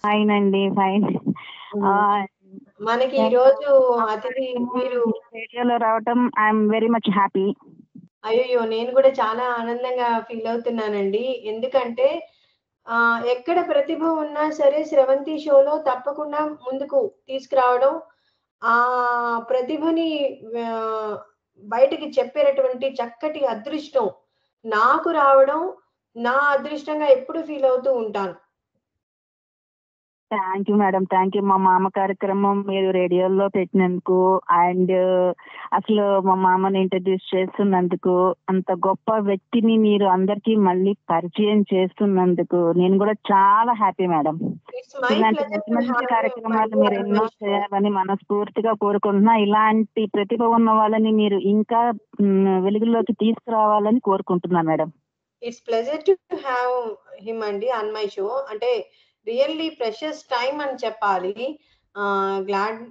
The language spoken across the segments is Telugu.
ఫైన్ అండి, ఫైన్. మనకి ఈ రోజు అతిథి మీరు రేడియోలో రావటం ఐఎమ్ వెరీ మచ్ హ్యాపీ. అయ్యో, నేను కూడా చాలా ఆనందంగా ఫీల్ అవుతున్నానండి. ఎందుకంటే ఎక్కడ ప్రతిభ ఉన్నా సరే స్రవంతి షోలో తప్పకుండా ముందుకు తీసుకురావడం, ఆ ప్రతిభని బయటికి చెప్పేటటువంటి చక్కటి అదృష్టం నాకు రావడం నా అదృష్టంగా ఎప్పుడు ఫీల్ అవుతూ ఉంటాను. Thank you madam, thank you. మా మామ కార్యక్రమం మీరు రేడియోలో పెట్టినందుకు అండ్ అసలు మా మామని ఇంట్రడ్యూస్ చేస్తున్నందుకు, అంత గొప్ప వ్యక్తిని మీరు అందరికీ మళ్ళీ పరిచయం చేస్తున్నందుకు నేను కూడా చాలా హ్యాపీ మేడం. ఇలాంటి మంచి మంచి కార్యక్రమాలు మీరు ఎన్నో చేయాలని మనస్ఫూర్తిగా కోరుకుంటున్నా. ఇలాంటి ప్రతిభ ఉన్న వాళ్ళని మీరు ఇంకా వెలుగులోకి తీసుకురావాలని కోరుకుంటున్నా madam. It's pleasure to have him అండి ఆన్ మై షో. అంటే రియల్లీ ప్రెషస్ టైం అని చెప్పాలి. గ్లాడ్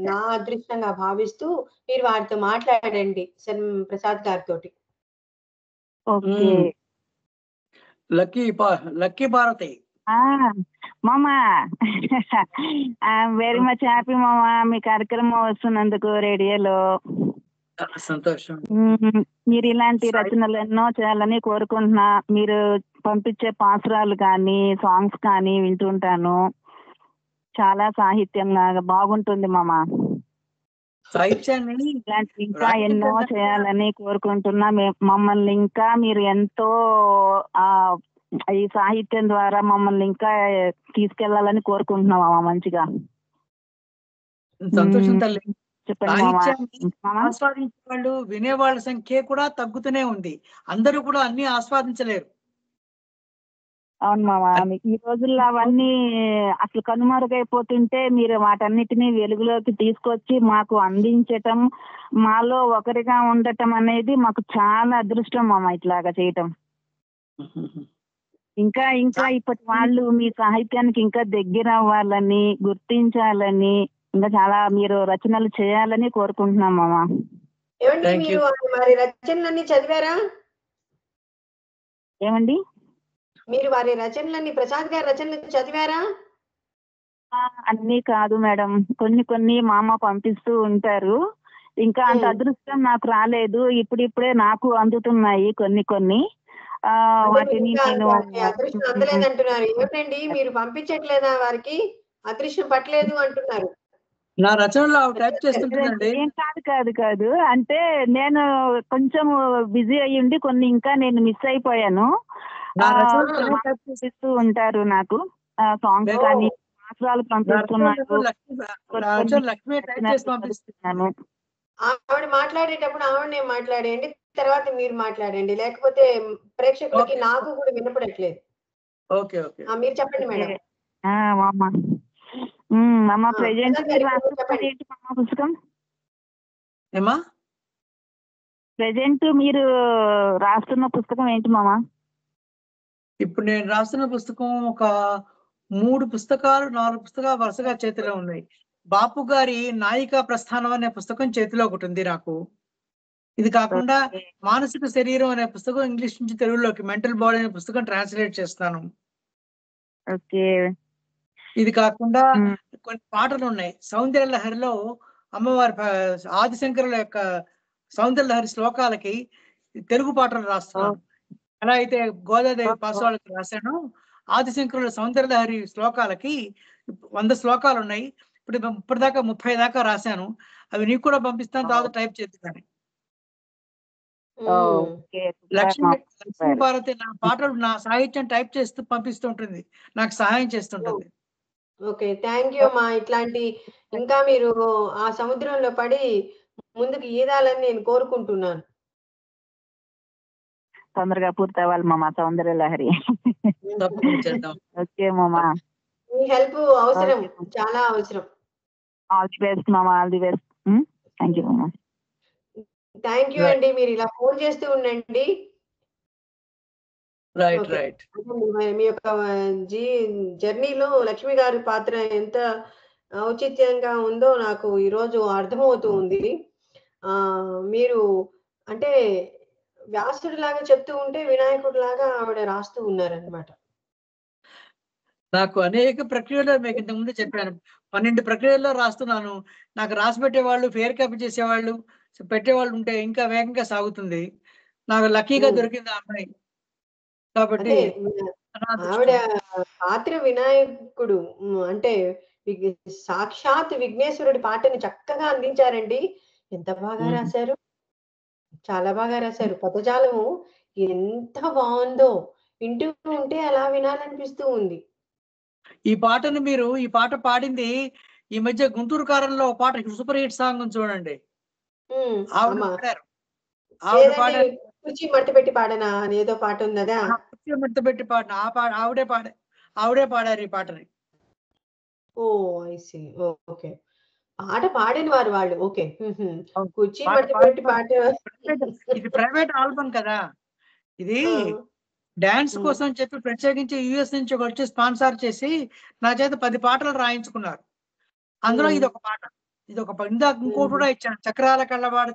నా అదృష్టంగా భావిస్తూ మీరు వారితో మాట్లాడండి ప్రసాద్ గారితో. ఓకే. లక్కీ భారతి మామా, ఐఎమ్ వెరీ మచ్ హ్యాపీ మామా, మీ కార్యక్రమం వస్తున్నందుకు రేడియోలో. సంతోషం. మీరు ఇలాంటి రచనలు ఎన్నో చేయాలని కోరుకుంటున్నా. మీరు పంపించే పాసురాలు కానీ సాంగ్స్ కానీ వింటుంటాను. చాలా సాహిత్యం లాగా బాగుంటుంది మామా. సాహిత్యాన్ని ఇలాంటి ఇంకా ఎన్నో చేయాలని కోరుకుంటున్నా. మమ్మల్ని ఇంకా మీరు ఎంతో ఈ సాహిత్యం ద్వారా మమ్మల్ని ఇంకా తీసుకెళ్లాలని కోరుకుంటున్నాం మామా. మంచిగా. సంతోషం తల్లి. చెప్పండి. ఆస్వాదించే వాళ్ళు, వినేవాళ్ళ సంఖ్య కూడా తగ్గుతూనే ఉంది. అందరూ కూడా అన్ని ఆస్వాదించలేరు. అవును మామా, ఈ రోజుల్లో అవన్నీ అసలు కనుమరుగైపోతుంటే మీరు వాటన్నిటినీ వెలుగులోకి తీసుకొచ్చి మాకు అందించటం, మాలో ఒకరిగా ఉండటం అనేది మాకు చాలా అదృష్టం మామ. ఇట్లాగా చేయటం ఇంకా ఇంకా ఇప్పటి వాళ్ళు మీ సాహిత్యానికి ఇంకా దగ్గర అవ్వాలని, గుర్తించాలని, ఇంకా చాలా మీరు రచనలు చేయాలని కోరుకుంటున్నాం మామ. ఏమండి, మీరు వారి రచనలన్నీ చదివారా? ఏమండి, మీరు వారి రచనలన్నీ, ప్రసాద్ గారి రచనలు చదివారా? అన్నీ కాదు మేడం, కొన్ని కొన్ని మామ పంపిస్తూ ఉంటారు. ఇంకా అంత అదృష్టం నాకు రాలేదు. ఇప్పుడిప్పుడే నాకు అందుతున్నాయి కొన్ని కొన్ని. వాటిని నేను అదృష్టం అందలేదంటున్నారు. ఏమిటండి మీరు పంపించట్లేదా? వారికి అదృష్టం పట్టలేదు అంటున్నారు. నా రచనలో టైప్ చేస్తుంటానండి. కాదు కాదు కాదు అంటే నేను కొంచెం బిజీ అయ్యిండి కొన్ని ఇంకా నేను మిస్ అయిపోయాను. పంపిస్తూ ఉంటారు నాకు సాంగ్స్ కానీ పాత్రలు పంపిస్తున్నాను. ఆవిడ మాట్లాడేటప్పుడు ఆవిడనే మాట్లాడేయండి, తర్వాత మీరు మాట్లాడండి. లేకపోతే ప్రేక్షకులకి నాకు కూడా వినపడట్లేదు. ఓకే ఓకే, మీరు చెప్పండి మేడం. ప్రెజెంట్ పుస్తకం ఏమా? ప్రెజెంట్ మీరు రాస్తున్న పుస్తకం ఏంటి మామా? ఇప్పుడు నేను రాస్తున్న పుస్తకం ఒక 3 పుస్తకాలు 4 పుస్తకాలు వరుసగా చేతిలో ఉన్నాయి. బాపు గారి నాయికా ప్రస్థానం అనే పుస్తకం చేతిలో ఒకటి ఉంది నాకు. ఇది కాకుండా మానసిక శరీరం అనే పుస్తకం ఇంగ్లీష్ నుంచి తెలుగులోకి, మెంటల్ బాడీ అనే పుస్తకం ట్రాన్స్లేట్ చేస్తాను. ఇది కాకుండా కొన్ని పాటలు ఉన్నాయి. సౌందర్య లహరిలో అమ్మవారి ఆదిశంకరుల యొక్క సౌందర్య లహరి శ్లోకాలకి తెలుగు పాటలు రాస్తున్నాను. ఎలా అయితే గోదాదేవి పాసవాళ్ళకి రాశాను, ఆదిశంకరుల సౌందర్య లహరి శ్లోకాలకి 100 శ్లోకాలు ఉన్నాయి. ఇప్పటిదాకా 30 దాకా రాశాను. అవి నీకు కూడా పంపిస్తాను, తర్వాత టైప్ చేస్తాను. లక్ష్మీ భారతి నా పాటలు, నా సాహిత్యం టైప్ చేస్తూ పంపిస్తూ ఉంటుంది, నాకు సహాయం చేస్తుంటుంది. ఓకే, థ్యాంక్ యూ అమ్మా. ఇట్లాంటి ఇంకా మీరు ఆ సముద్రంలో పడి ముందుకు ఈదాలని నేను కోరుకుంటున్నాను. తొందరగా పూర్తి అవ్వాలి మామ సౌందర్య లహరి. ఓకే మామా, మీ హెల్ప్ అవసరం, చాలా అవసరం. ఆల్ ది బెస్ట్ మామా, all the best. Thank you మామా. థ్యాంక్ యూ అండి. మీరు ఇలా ఫోన్ చేస్తూ ఉండండి. రైట్. మీ యొక్క జర్నీలో లక్ష్మి గారి పాత్ర ఎంత ఔచిత్యంగా ఉందో నాకు ఈరోజు అర్థమవుతూ ఉంది. మీరు అంటే వ్యాసుడి లాగా చెప్తూ ఉంటే వినాయకుడి లాగా ఆవిడ రాస్తూ ఉన్నారనమాట. నాకు అనేక ప్రక్రియలో మీకు ఇంతకుముందు చెప్పాను. 12 ప్రక్రియల్లో రాస్తున్నాను. నాకు రాసి పెట్టేవాళ్ళు, ఫేర్ కాపీ చేసేవాళ్ళు, పెట్టేవాళ్ళు ఉంటే ఇంకా వేగంగా సాగుతుంది. నాకు లక్కీగా దొరికింది ఆ అమ్మాయి. కాబట్టి అదే నా ఆవిడ అదృష్టం. పాత్ర వినాయకుడు. అంటే సాక్షాత్ విఘ్నేశ్వరుడి పాటని చక్కగా అందించారండి. ఎంత బాగా హ్మ్. రాశారు. చాలా బాగా రాశారు. పదజాలము ఎంత బావుందో. వింటూ ఉంటే అలా వినాలనిపిస్తూ ఉంది. ఈ పాట పాడింది ఈ మధ్య 'గుంటూరు కారంలో' ఓ పాట సూపర్ హిట్ సాంగ్ ఉంది చూడండి. ఆవిడ ఆమా! పాడారు. ఆవిడ ఏదండి పాడారు. 'కుర్చీ మడతపెట్టి పాడనా' అనేదో పాటుందదా? కుర్చీ మెత్తబెట్టి పాడిన ఆ పాట ఆవిడే పాడారు ఈ పాటని. ఓహ్! I see. ఓకే. పాట పాడిన వారు వాళ్ళు. ఓకే. హుహు. అవును. కుర్చీ పాట మడతపెట్టి పాడిన పాట ఇది ప్రైవేట్ ఆల్బమ్ కదా! ఇది ఆ! డాన్స్ హ్మ్. కోసం చెప్పి ప్రత్యేకించి యూఎస్ నుంచి వచ్చి స్పాన్సర్ చేసి నా చేత 10 పాటలు రాయించుకున్నారు. అందులో హ్మ్. ఇదొక పాట. ఇందాక ఇంకోటి హుహు. కూడా ఇచ్చాను. చక్రాల కళ్ళవాడ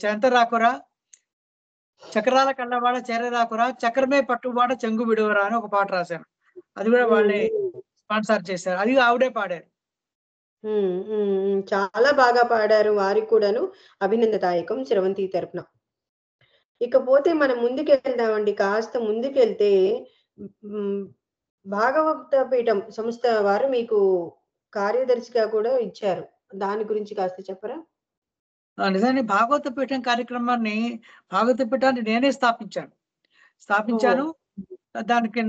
చెంత రాకురా, చక్రాల కళ్ళవాడ చెర్రి రాకురా, చక్రమే పట్టువాడ చెంగు విడువరా అని ఒక పాట రాశాను. అది కూడా హ్మ్. వాళ్ళే హ్మ్. స్పాన్సర్ చేశారు. అది ఆవిడే పాడారు. హ్మ్. హ్మ్. హ్మ్. చాలా బాగా పాడారు. వారికి కూడాను అభినందదాయకం 'స్రవంతి' తరపున. ఇకపోతే మనం ముందుకెళ్దామండి. కాస్త ముందుకెళ్తే హ్మ్. భాగవత పీఠం సంస్థ వారు మీకు కార్యదర్శిగా కూడా ఇచ్చారు. దాని గురించి కాస్త చెప్పరా? నిజానికి భాగవత పీఠాన్ని నేనే స్థాపించాను. ఓహో! స్థాపించాను. దానికి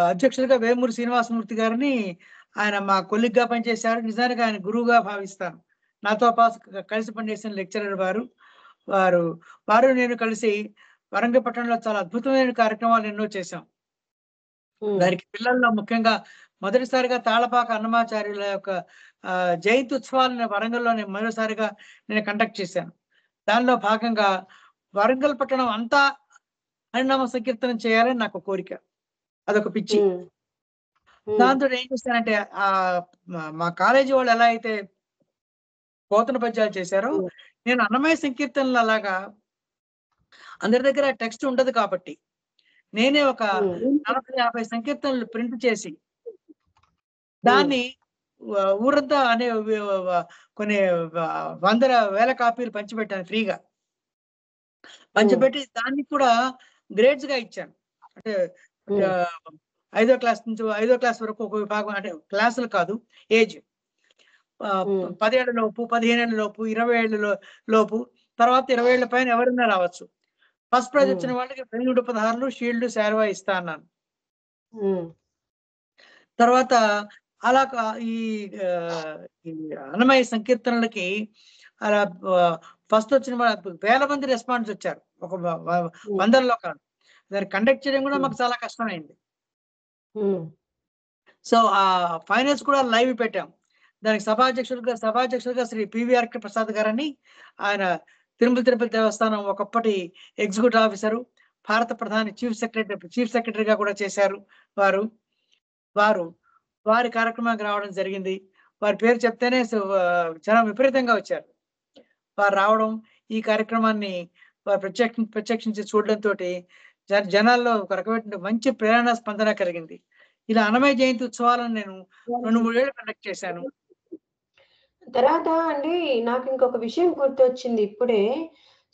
అధ్యక్షులుగా వేమూరి శ్రీనివాసమూర్తి గారిని ఆయన మా కొలీగ్‌గా పనిచేశారు. నిజానికి ఆయన గురువుగా భావిస్తాను. నాతో పాటు కలిసి పనిచేసిన లెక్చరర్ వారు. వారు, వారు నేను కలిసి వరంగల్ పట్టణంలో చాలా అద్భుతమైన కార్యక్రమాలు ఎన్నో చేశాం. హ్మ్. దానికి పిల్లల్లో ముఖ్యంగా మొదటిసారిగా తాళపాక అన్నమాచార్యుల యొక్క జయంతి ఉత్సవాలను వరంగల్‌లోనే మొదటిసారిగా నేను కండక్ట్ చేశాను. దానిలో భాగంగా వరంగల్ పట్టణం అంతా హరినామ సంకీర్తనం చేయాలని నాకు కోరిక. అదొక పిచ్చి. హ్మ్. హ్మ్. దాంతోటి ఏం చేశానంటే మా కాలేజీ వాళ్ళు ఎలా అయితే పోతన పద్యాలు చేశారో, హ్మ్. నేను అన్నమయ్య సంకీర్తనలు అలాగా అందరి దగ్గర టెక్స్ట్ ఉండదు కాబట్టి, నేనే ఒక హ్మ్. 40, 50 సంకీర్తనలు ప్రింట్ చేసి, హ్మ్. దాన్ని ఊరంతా అనే వ వ కొన్ని వందల, వేల కాపీలు పంచిపెట్టాను ఫ్రీగా. హ్మ్. పంచిపెట్టి దాన్ని కూడా గ్రేడ్స్‌గా ఇచ్చాను. అంటే హ్మ్. ఆహ్, ఐదో క్లాస్ వరకు ఒక విభాగం అంటే క్లాసులు కాదు. ఏజ్. హ్మ్. 10 ఏళ్ల లోపు, 15 ఏళ్ల లోపు, 20 ఏళ్ల లోపు, తర్వాత 20 ఏళ్ల పైన ఎవరైనా రావచ్చు. ఫస్ట్ ప్రైజ్ హ్మ్. వచ్చిన వాళ్ళకి వెన్నుడు పదహారులు, షీల్డ్, శాలువా ఇస్తా అన్నాను. హ్మ్. తర్వాత అలా క ఈ ఆహ్, ఈ అన్నమయ్య సంకీర్తనలకి అలా ఫస్ట్ వచ్చిన వేల మంది రెస్పాన్స్ వచ్చారు. ఒక హ్మ్. వందల్లో కాదు. దాన్ని కండక్ట్ చేయడం కూడా హ్మ్. మాకు చాలా కష్టమైంది. హ్మ్. సో, ఫైనల్స్ కూడా లైవ్ పెట్టాం. దానికి సభాధ్యక్షులుగా శ్రీ పివిఆర్.కే. ప్రసాద్ గారని ఆయన తిరుపతి దేవస్థానం ఒకప్పటి ఎగ్జిక్యూటివ్ ఆఫీసరు, భారత ప్రధాని చీఫ్ సెక్రటరీగా కూడా చేశారు వారు. వారు వారి కార్యక్రమానికి రావడం జరిగింది. వారి పేరు చెప్తేనే జనం విపరీతంగా వచ్చారు. వారు రావడం, ఈ కార్యక్రమాన్ని వారు ప్రత్యక్షించి చూడడంతోటి జనాల్లో ఒక రకమైనటువంటి మంచి ప్రేరణ స్పందన కలిగింది. ఇలా అన్నమయ్య జయంతి ఉత్సవాలను నేను 2, 3 ఏళ్ళు కండక్ట్ చేశాను. తర్వాత అండి నాకింకొక విషయం గుర్తొచ్చింది ఇప్పుడే.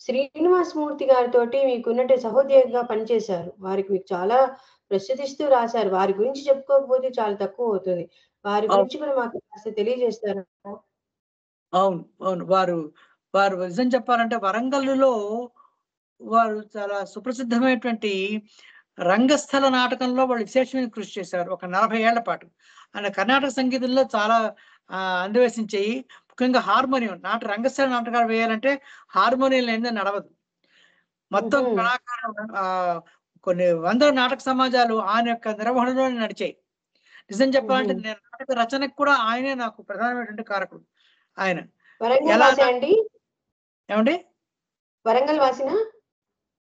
శ్రీనివాసమూర్తి గారితోటి మీకున్నట్టు సహోద్యోగిగా పనిచేశారు. వారికి మీకు చాలా ప్రసిద్ధిస్తూ రాశారు. వారి గురించి చెప్పుకోకపోతే చాలా తక్కువవుతది. వారి అవును. గురించి కూడా మాకు కాస్త తెలియజేస్తారా? అవును. అవును. వారు నిజం చెప్పాలంటే వరంగల్లులో వారు చాలా సుప్రసిద్ధమైనటువంటి రంగస్థల నాటకంలో వాళ్ళు విశేషమైన కృషి చేశారు. ఒక 40 ఏళ్ల పాటు. ఆయన కర్ణాటక సంగీతంలో చాలా అన్వేషించాయి. ముఖ్యంగా హార్మోనియం రంగస్థల నాటకాలు వేయాలంటే హార్మోనియం లేనిదే నడవదు. మొత్తం హుహు. కళాకారులు కొన్ని వందల నాటక సమాజాలు ఆయన యొక్క నిర్వహణలోనే నడిచాయి. నిజం హుహు. చెప్పాలంటే నేను నాటక రచనకు కూడా ఆయనే నాకు ప్రధానమైనటువంటి కారకుడు. ఆయన. వరంగల్ ఎలా వాసా నా అండి? ఏవండీ? వరంగల్ వాసినా?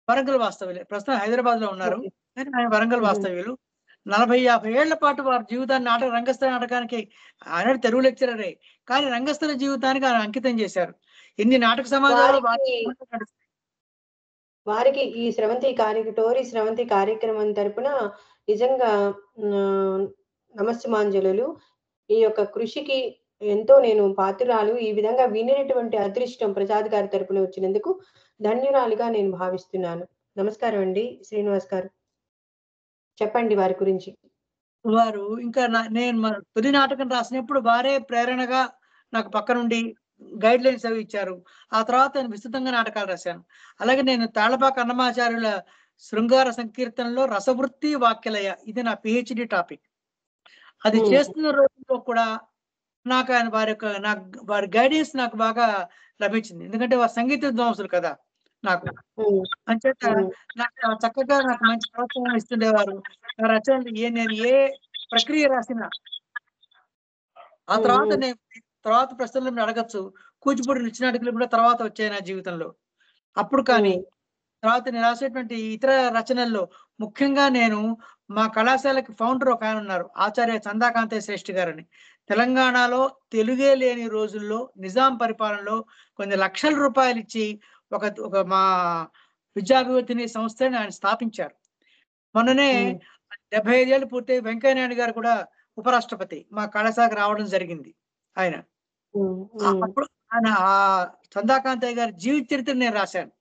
వరంగల్ వాస్తవ్యులే. ప్రస్తుతం హైదరాబాద్‌లో ఉన్నారు. ఓకే. కానీ ఆయన వరంగల్ హుహు. వాస్తవ్యులు. 40, 50 ఏళ్ల పాటు వారి జీవితాన్ని రంగస్థల నాటకానికి ఆయన తెలుగు లెక్చరరే. కానీ రంగస్థల జీవితానికి ఆయన అంకితం చేశారు. ఎన్ని నాటక సమాజాలు వారి వారికి నడుస్తాయి. వారికి ఈ స్రవంతి కార్యక్రమం తరపున నిజంగా నమస్సుమాంజలులు. ఈ యొక్క కృషికి ఎంతో నేను పాత్రురాలు. ఈ విధంగా వినినటువంటి అదృష్టం ప్రసాద్ గారి తరపున వచ్చినందుకు ధన్యురాలిగా నేను భావిస్తున్నాను. నమస్కారం అండి శ్రీనివాస్ గారు. చెప్పండి వారి గురించి. వారు ఇంకా నేను తొలి నాటకం రాసినప్పుడు వారే ప్రేరణగా నాకు పక్కనుండి గైడ్ లైన్స్ అవి ఇచ్చారు. ఆ తర్వాత నేను విస్తృతంగా నాటకాలు రాశాను. అలాగే నేను తాళ్లపాక అన్నమాచార్యుల శృంగార సంకీర్తనలో రసవృత్తి వాక్యలయ ఇది నా పిహెచ్డి టాపిక్. అది చేస్తున్న రోజుల్లో కూడా నాకు ఆయన వారి గైడెన్స్ నాకు బాగా లభించింది. ఎందుకంటే వారు సంగీత విద్వాంసులు కదా నాకు. అంచేత నాకు చక్కగా నాకు మంచి ప్రోత్సాహం ఇస్తుండేవారు. నా రచనలు నేను ఏ ప్రక్రియ రాసినా ఆ తర్వాత ప్రశ్నలు మీరు అడగచ్చు. కూచిపూడి నృత్యనాటికలు కూడా తర్వాత వచ్చాయి నా జీవితంలో. అప్పుడు కానీ తర్వాత నేను రాసేటువంటి ఇతర రచనల్లో ముఖ్యంగా నేను మా కళాశాలకి ఫౌండర్ ఒక ఆయన ఉన్నారు, ఆచార్య చందాకాంతయ్య శ్రేష్ఠి గారని. తెలంగాణలో తెలుగే లేని రోజుల్లో నిజాం పరిపాలనలో కొన్ని లక్షల రూపాయలు ఇచ్చి ఒక మా విద్యాభివృద్ధిని సంస్థని ఆయన స్థాపించారు. మొన్ననే 75 ఏళ్ళు పూర్తి వెంకయ్య నాయుడు గారు కూడా ఉపరాష్ట్రపతి మా కళాశాలకు రావడం జరిగింది. ఆయన అప్పుడు ఆయన ఆ చందాకాంతయ్య గారి జీవిత చరిత్ర నేను రాశాను.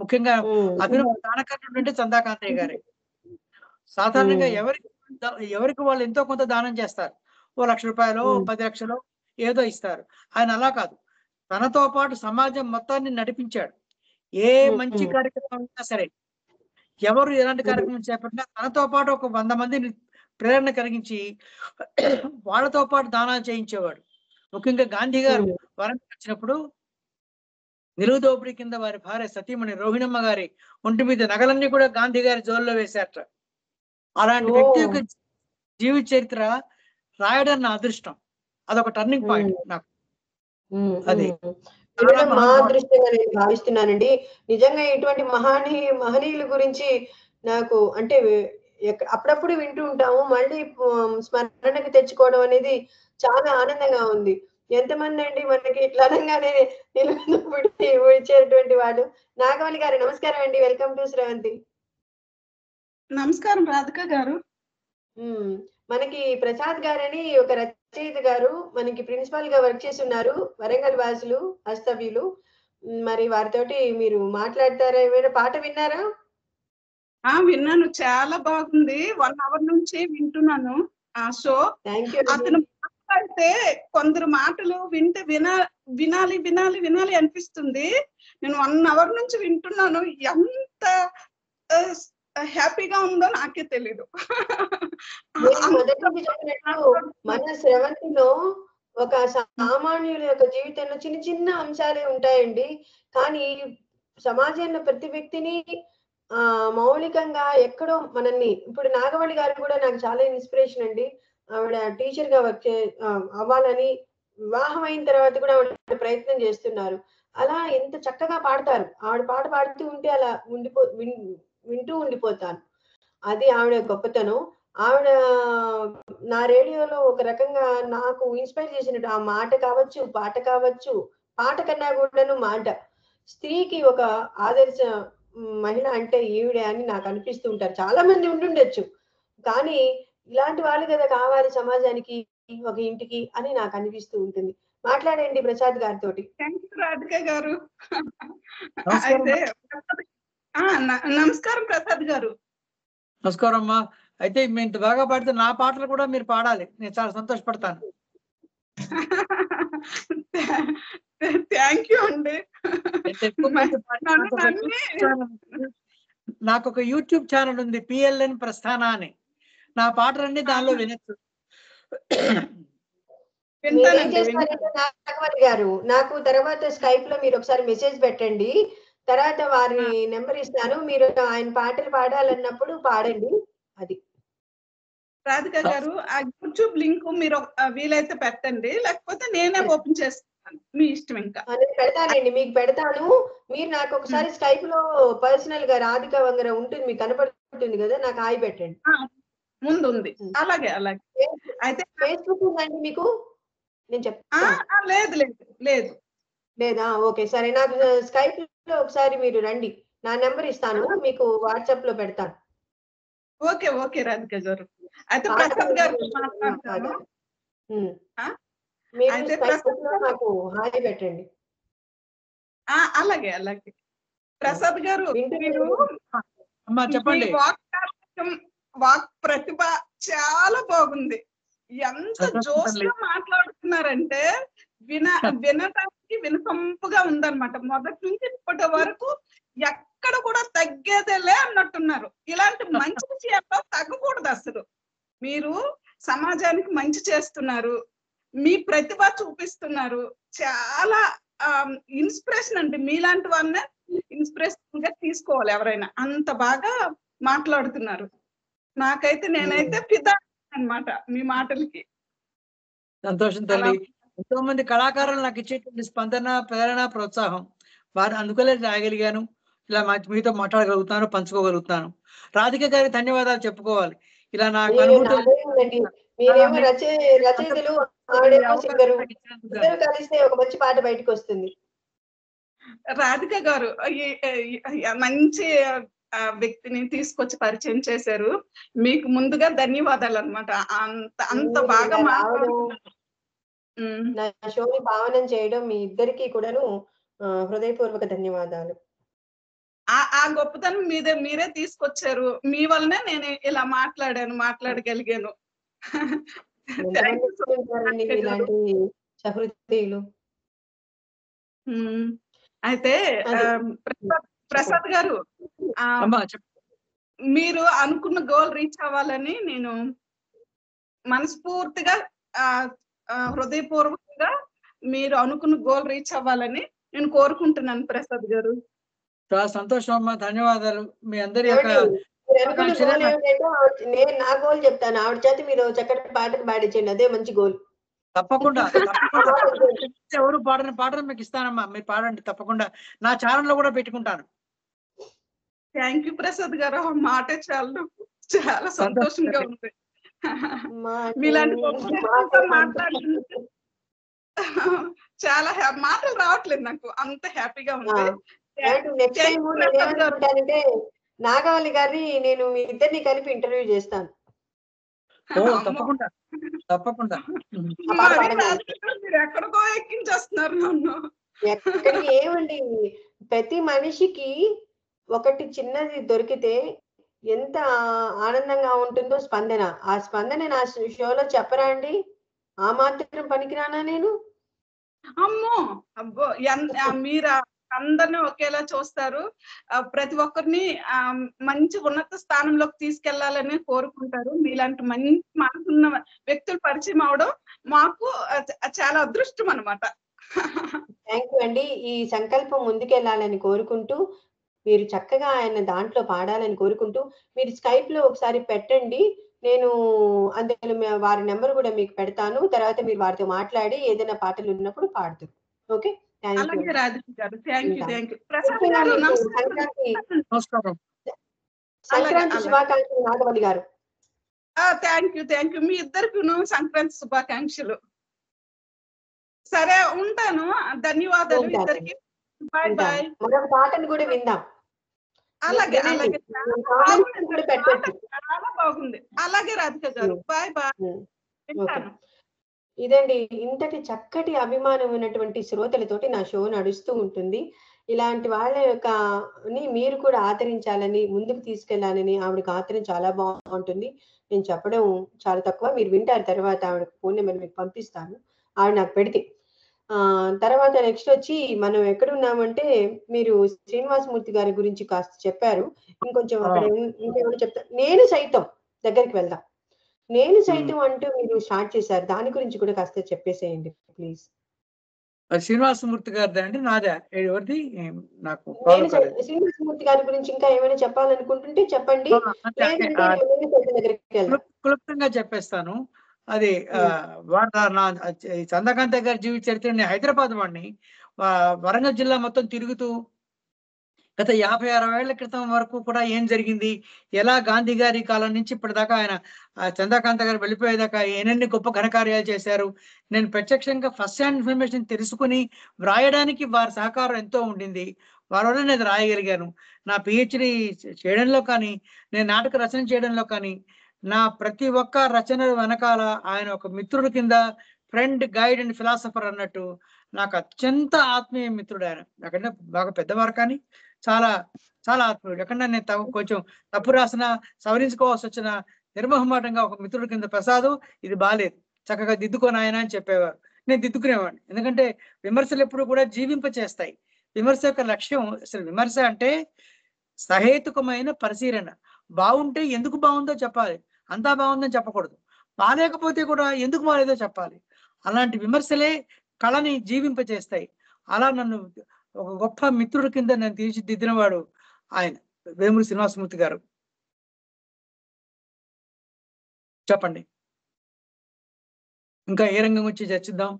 ముఖ్యంగా అభినవ దానకర్ణుడు అంటే చందాకాంతయ్య గారే. సాధారణంగా ఎవరికి వాళ్ళు ఎంతో కొంత దానం చేస్తారు. ఓ 1,00,000 రూపాయలు 10 లక్షలు ఏదో ఇస్తారు. ఆయన అలా కాదు, తనతో పాటు సమాజం మొత్తాన్ని నడిపించాడు. ఏ మంచి కార్యక్రమం ఉన్నా సరే, ఎవరు ఎలాంటి కార్యక్రమం చేపట్టినా తనతో పాటు ఒక 100 మందిని ప్రేరణ కలిగించి వాళ్ళతో పాటు దానాలు చేయించేవాడు. ముఖ్యంగా గాంధీ గారు వరంగల్ వచ్చినప్పుడు నిలువు దోపిడీ కింద వారి భార్య సతీమణి రోహిణమ్మ గారి ఒంటి మీద నగలన్నీ కూడా గాంధీ గారి జోల్లో వేశారట. అలాంటి వ్యక్తి యొక్క జీవిత చరిత్ర రాయడం నా అదృష్టం. అదొక టర్నింగ్ పాయింట్ నాకు. అది మా అదృష్టంగా నేను భావిస్తున్నానండి. నిజంగా ఇటువంటి మహనీయుల గురించి నాకు అంటే అప్పుడప్పుడు వింటూ ఉంటాము. మళ్ళీ స్మరణకు తెచ్చుకోవడం అనేది చాలా ఆనందంగా ఉంది. ఎంతమంది అండి మనకి ఇట్లా అనగానే వచ్చేటువంటి వాళ్ళు. నాగమణి గారు నమస్కారం అండి. వెల్కమ్ టు స్రవంతి. నమస్కారం రాధిక గారు. మనకి ప్రసాద్ గారని ఒక రచయిత గారు మనకి ప్రిన్సిపల్ గా వర్క్ చేసి ఉన్నారు. వరంగల్ వాసులు, హస్తవ్యులు. మరి వారితోటి మీరు మాట్లాడతారా? ఏమైనా పాట విన్నారా? విన్నాను, చాలా బాగుంది. 1 అవర్ నుంచి వింటున్నాను ఆ షో. అతను మాట్లాడితే కొందరు మాటలు వింటే వినాలి వినాలి వినాలి అనిపిస్తుంది. నేను 1 అవర్ నుంచి వింటున్నాను. ఎంత హ్యాపీగా ఉందో నాకే తెలీదు. మన స్రవంతిలో ఒక సామాన్యుల యొక్క జీవితంలో చిన్న చిన్న అంశాలే ఉంటాయండి. కానీ సమాజంలో ప్రతి వ్యక్తిని మౌలికంగా ఎక్కడో మనల్ని ఇప్పుడు నాగమణి గారు కూడా నాకు చాలా ఇన్స్పిరేషన్ అండి. ఆవిడ టీచర్ గా వర్క్ అవ్వాలని వివాహం అయిన తర్వాత కూడా ఆవిడ ప్రయత్నం చేస్తున్నారు. అలా ఎంత చక్కగా పాడతారు. ఆవిడ పాట పాడుతూ ఉంటే అలా వింటూ ఉండిపోతాను. అది ఆవిడ గొప్పతనం. ఆవిడ నా రేడియోలో ఒక రకంగా నాకు ఇన్స్పైర్ చేసినట్టు ఆ మాట కావచ్చు, పాట కావచ్చు, పాట కన్నా కూడాను మాట. స్త్రీకి ఒక ఆదర్శ మహిళ అంటే ఈవిడే అని నాకు అనిపిస్తూ ఉంటారు. చాలా మంది ఉండుండొచ్చు, కానీ ఇలాంటి వాళ్ళు కదా కావాలి సమాజానికి, ఒక ఇంటికి అని నాకు అనిపిస్తూ ఉంటుంది. మాట్లాడండి ప్రసాద్ గారితో. రాధిక గారు. అయితే నమస్కారం ప్రసాద్ గారు. నమస్కారం అమ్మా. అయితే మీరు ఇంత బాగా పాడితే నా పాటలు కూడా మీరు పాడాలి, నేను చాలా సంతోషపడతాను. థ్యాంక్ యూ అండి. నాకు ఒక యూట్యూబ్ ఛానల్ ఉంది, PLN ప్రస్థాన అని. నా పాటలన్నీ దానిలో వినొచ్చు. గారు నాకు తర్వాత స్కైప్ లో మీరు ఒకసారి మెసేజ్ పెట్టండి. తర్వాత వారి నెంబర్ ఇస్తాను. మీరు ఆయన పాటలు పాడాలన్నప్పుడు పాడండి. అది రాధిక గారు, ఆ యూట్యూబ్ లింక్ మీరు వీలైతే పెట్టండి, లేకపోతే నేనే ఓపెన్ చేస్తాను, మీ ఇష్టం. ఇంకా పెడతానండి, మీకు పెడతాను. మీరు నాకు ఒకసారి స్కైప్ లో పర్సనల్ గా రాధిక వంగర ఉంటుంది, మీకు కనపడుతుంది కదా, నాకు హాయ్ పెట్టండి. ముందు ఉంది. అలాగే అలాగే. అయితే ఫేస్బుక్ ఉందండి మీకు? నేను చెప్తాను. లేదు లేదు లేదు లేదా? ఓకే సరే. నాకు స్కైప్ లో ఒకసారి మీరు రండి, నా నెంబర్ ఇస్తాను, మీకు వాట్సాప్ లో పెడతాను. ఓకే ఓకే రాధిక గారు. అయితే ప్రసాద్ గారితో మాట్లాడతాను. అయితే ప్రసాద్ నాకు హాయ్ పెట్టండి. అలాగే అలాగే. ప్రసాద్ గారు మీరు చెప్పండి. వాక్ ప్రతిభ చాలా బాగుంది. ఎంత జోష్గా మాట్లాడుతున్నారంటే వినటానికి వినసొంపుగా ఉందన్నమాట. మొదటి నుంచి ఇప్పటి వరకు ఎక్కడ కూడా తగ్గేదేలే అన్నట్టున్నారు. ఇలాంటి మంచి విషయాల్లో తగ్గకూడదు అసలు. మీరు సమాజానికి మంచి చేస్తున్నారు, మీ ప్రతిభ చూపిస్తున్నారు. చాలా ఇన్స్పిరేషన్ అండి. మీలాంటి వాళ్ళనే ఇన్స్పిరేషన్ గా తీసుకోవాలి ఎవరైనా. అంత బాగా మాట్లాడుతున్నారు. నాకైతే నేనైతే ఫిదా అన్నమాట మీ మాటలకి. సంతోషం తల్లి. ఎంతో మంది కళాకారులు నాకు ఇచ్చేటువంటి స్పందన, ప్రేరణ, ప్రోత్సాహం. వారు అందుకలే రాగలిగాను, ఇలా మీతో మాట్లాడగలుగుతాను, పంచుకోగలుగుతాను. రాధిక గారికి ధన్యవాదాలు చెప్పుకోవాలి. ఇలా నాకు రచయితలు కలిస్తే ఒక మంచి పాట బయటకు వస్తుంది. రాధిక గారు మంచి వ్యక్తిని తీసుకొచ్చి పరిచయం చేశారు. మీకు ముందుగా ధన్యవాదాలు అన్నమాట. అంత బాగా నా షోని భావనం చేయడం మీ ఇద్దరికి కూడాను హృదయపూర్వక ధన్యవాదాలు. ఆ గొప్పతనం మీరే తీసుకొచ్చారు. మీ వల్లనే నేను ఇలా మాట్లాడగలిగాను. ఇలాంటి సహృదయులు. అయితే ప్రసాద్ గారు, మీరు అనుకున్న గోల్ రీచ్ అవ్వాలని నేను మనస్ఫూర్తిగా హృదయపూర్వకంగా మీరు అనుకున్న గోల్ రీచ్ అవ్వాలని నేను కోరుకుంటున్నాను ప్రసాద్ గారు. చాలా సంతోషం అమ్మా, ధన్యవాదాలు. మీ అందరి నా గోల్ చెప్తాను. ఆవిడ చేత మీరు చక్కటి పాటను పాడించండి, అదే మంచి గోల్. తప్పకుండా ఎవరు పాటను మీకు ఇస్తానమ్మా, మీరు పాడండి తప్పకుండా. నా ఛానల్లో కూడా పెట్టుకుంటాను. థ్యాంక్ యూ ప్రసాద్ గారు. ఆ మాట చాలా సంతోషంగా ఉంది. మీలాంటి మాట్లాడుతుంటే చాలా మాటలు రావట్లేదు నాకు, అంత హ్యాపీగా ఉంది. నాగవల్లి గారిని నేను మీ ఇద్దరిని కలిపి ఇంటర్వ్యూ చేస్తాను. తప్పకుండా తప్పకుండా. మీరు ఎక్కడికో ఎక్కించేస్తున్నారు నన్ను. ఎక్కడికి ఏమండి, ప్రతి మనిషికి ఒకటి చిన్నది దొరికితే ఎంత ఆనందంగా ఉంటుందో స్పందన. ఆ స్పందన నా షోలో చెప్పరా అండి? ఆ మాత్రం పనికిరానా నేను? అమ్మో అబ్బో, మీరు అందరినీ ఒకేలా చూస్తారు. ప్రతి ఒక్కరిని మంచి ఉన్నత స్థానంలోకి తీసుకెళ్లాలని కోరుకుంటారు. మీలాంటి మంచి మనసున్న వ్యక్తులు పరిచయం అవడం మాకు చాలా అదృష్టం అన్నమాట. థ్యాంక్ యూ అండి. ఈ సంకల్పం ముందుకెళ్లాలని కోరుకుంటూ, మీరు చక్కగా ఆయన దాంట్లో పాడాలని కోరుకుంటూ, మీరు స్కైప్ లో ఒకసారి పెట్టండి. నేను అందులో వారి నెంబర్ కూడా మీకు పెడతాను. తర్వాత మీరు వారితో మాట్లాడి ఏదైనా పాటలు ఉన్నప్పుడు పాడుతారు. ఓకే, అలాగే రాధిక గారు. Thank you. సంక్రాంతి శుభాకాంక్షలు నాగవల్లి గారు. Thank you. మీ ఇద్దరికి సంక్రాంతి శుభాకాంక్షలు. సరే, ఉంటాను. ధన్యవాదాలు ఇద్దరికి. Bye bye. మరొక పాటను కూడా విందాం. అలాగే చాలా బాగుంది. అలాగే రాధిక గారు. Bye bye. ఇదండి, ఇంతటి చక్కటి అభిమానం ఉన్నటువంటి శ్రోతలతోటి నా షో నడుస్తూ ఉంటుంది. ఇలాంటి వాళ్ళ మీరు కూడా ఆదరించాలని, ముందుకు తీసుకెళ్లాలని. ఆవిడకి ఆదరణ చాలా బాగుంటుంది. నేను చెప్పడం చాలా తక్కువ, మీరు వింటారు. తర్వాత ఆవిడ ఫోన్ నెంబర్ మీకు పంపిస్తాను, ఆవిడ నాకు పెడితే. తర్వాత నెక్స్ట్ వచ్చి మనం ఎక్కడున్నామంటే, మీరు శ్రీనివాసమూర్తి గారి గురించి కాస్త చెప్పారు. ఇంకొంచెం అక్కడ ఇంకేమైనా చెప్తారు. నేను సైతం దగ్గరికి వెళ్దాం. నేను సైతం అంటూ మీరు స్టార్ట్ చేశారు, దాని గురించి కూడా కాస్త చెప్పేసేయండి ప్లీజ్. శ్రీనివాసమూర్తి గారిది అండి, నాదే? ఎవరిది? నాకు శ్రీనివాసమూర్తి గారి గురించి ఇంకా ఏమైనా చెప్పాలనుకుంటుంటే చెప్పండి, క్లుప్తంగా చెప్పేస్తాను. అది చంద్రకాంత గారి జీవిత చరిత్ర. నేను హైదరాబాద్ వాడిని, వరంగల్ జిల్లా మొత్తం తిరుగుతూ గత 50-60 ఏళ్ల క్రితం వరకు కూడా ఏం జరిగింది, ఎలా గాంధీ గారి కాలం నుంచి ఇప్పటిదాకా ఆయన చంద్రకాంత గారు వెళ్ళిపోయేదాకా ఎన్నెన్ని గొప్ప ఘనకార్యాలు చేశారు, నేను ప్రత్యక్షంగా ఫస్ట్ హ్యాండ్ ఇన్ఫర్మేషన్ తెలుసుకుని వ్రాయడానికి వారి సహకారం ఎంతో ఉండింది. వారి వల్ల నేను రాయగలిగాను. నా పిహెచ్డి చేయడంలో కానీ, నేను నాటక రచన చేయడంలో కానీ, నా ప్రతి ఒక్క రచన వెనకాల ఆయన ఒక మిత్రుడి కింద, ఫ్రెండ్, గైడ్ అండ్ ఫిలాసఫర్ అన్నట్టు నాకు అత్యంత ఆత్మీయ మిత్రుడు ఆయన. నాకంటే బాగా పెద్దవారు కానీ చాలా చాలా ఆత్మీయుడు. ఎక్కడన్నా నేను కొంచెం తప్పు రాసినా, సవరించుకోవాల్సి వచ్చిన నిర్మోహమాటంగా ఒక మిత్రుడి కింద, ప్రసాదు ఇది బాలేదు, చక్కగా దిద్దుకోని ఆయన అని చెప్పేవారు. నేను దిద్దుకునేవాడిని. ఎందుకంటే విమర్శలు ఎప్పుడు కూడా జీవింప చేస్తాయి. విమర్శ యొక్క లక్ష్యం, అసలు విమర్శ అంటే సహేతుకమైన పరిశీలన. బాగుంటే ఎందుకు బాగుందో చెప్పాలి, అంతా బాగుందని చెప్పకూడదు. బాలేకపోతే కూడా ఎందుకు బాలేదో చెప్పాలి. అలాంటి విమర్శలే కళని జీవింప చేస్తాయి. అలా నన్ను ఒక గొప్ప మిత్రుడి కింద నన్ను తీర్చిదిద్దినవాడు ఆయన, వేమూరి శ్రీనివాసమూర్తి గారు. చెప్పండి, ఇంకా ఏ రంగం గురించి చర్చిద్దాం?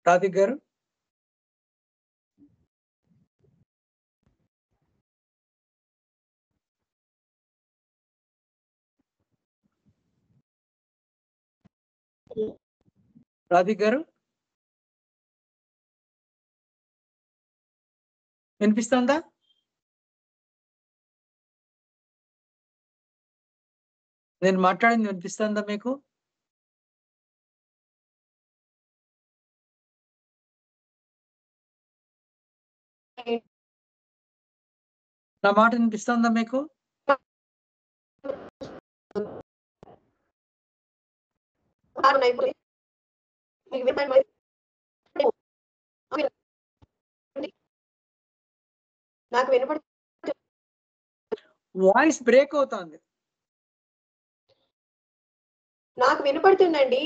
రాధిక్ గారు. రాధిక్ గారు వినిపిస్తుందా? నేను మాట్లాడింది వినిపిస్తుందా మీకు? నా మాట వినిపిస్తుందా మీకు? నాకు వినపడు, వాయిస్ బ్రేక్ అవుతుంది. నాకు వినపడుతుందండి.